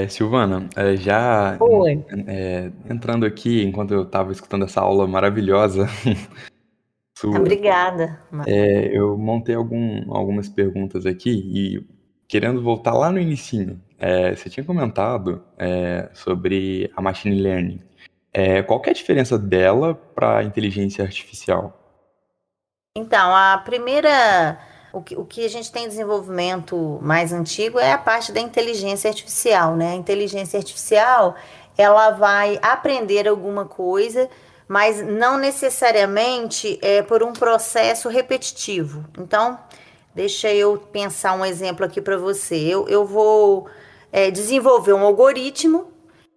Silvana, já Oi. entrando aqui, enquanto eu estava escutando essa aula maravilhosa sua, Obrigada. eu montei algumas perguntas aqui e querendo voltar lá no inicinho, você tinha comentado sobre a machine learning. Qual que é a diferença dela para a inteligência artificial? Então, a primeira, o que a gente tem desenvolvimento mais antigo é a parte da inteligência artificial, né? A inteligência artificial, ela vai aprender alguma coisa, mas não necessariamente por um processo repetitivo. Então, deixa eu pensar um exemplo aqui para você. Eu vou desenvolver um algoritmo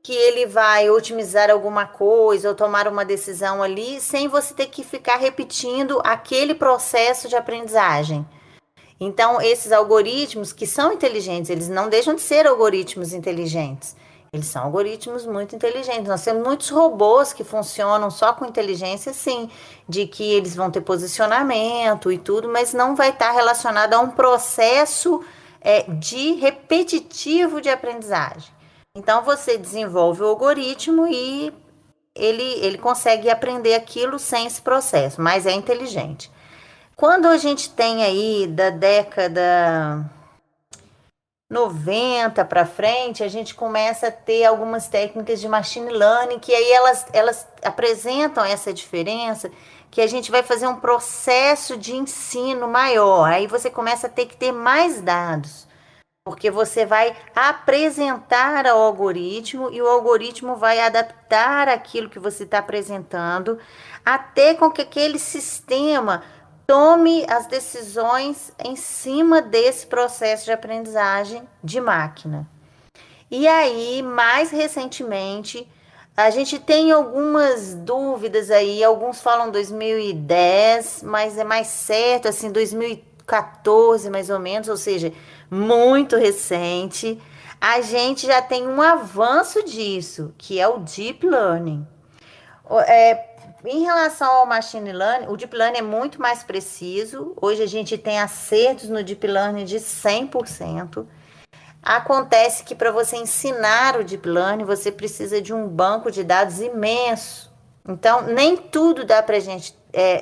que ele vai otimizar alguma coisa ou tomar uma decisão ali, sem você ter que ficar repetindo aquele processo de aprendizagem. Então, esses algoritmos que são inteligentes, eles não deixam de ser algoritmos inteligentes. Eles são algoritmos muito inteligentes. Nós temos muitos robôs que funcionam só com inteligência, sim, de que eles vão ter posicionamento e tudo, mas não vai estar relacionado a um processo de repetitivo de aprendizagem. Então, você desenvolve o algoritmo e ele consegue aprender aquilo sem esse processo, mas é inteligente. Quando a gente tem aí da década 90 para frente, a gente começa a ter algumas técnicas de machine learning que aí elas apresentam essa diferença, que a gente vai fazer um processo de ensino maior. Aí você começa a ter que ter mais dados, porque você vai apresentar ao algoritmo e o algoritmo vai adaptar aquilo que você está apresentando, até com que aquele sistema tome as decisões em cima desse processo de aprendizagem de máquina. E aí, mais recentemente, a gente tem algumas dúvidas aí, alguns falam 2010, mas é mais certo, assim, 2014 mais ou menos, ou seja, muito recente. A gente já tem um avanço disso, que é o Deep Learning. Em relação ao Machine Learning, o Deep Learning é muito mais preciso. Hoje a gente tem acertos no Deep Learning de 100%. Acontece que para você ensinar o Deep Learning, você precisa de um banco de dados imenso. Então, nem tudo dá para a gente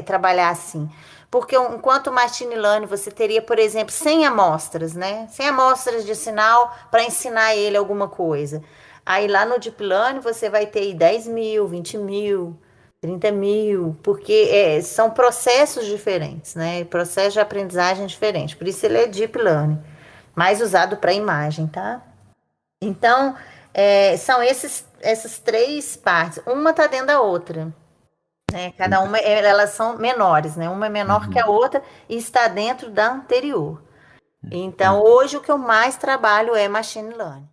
trabalhar assim. Porque enquanto o Machine Learning, você teria, por exemplo, 100 amostras, né? 100 amostras de sinal para ensinar ele alguma coisa. Aí lá no Deep Learning, você vai ter 10 mil, 20 mil, 30 mil, porque são processos diferentes, né? Processo de aprendizagem diferente. Por isso ele é Deep Learning, mais usado para imagem, tá? Então, são essas três partes. Uma está dentro da outra, né? Cada uma, elas são menores, né? Uma é menor que a Uhum, outra e está dentro da anterior. Então, entendi. hoje o que eu mais trabalho é machine learning.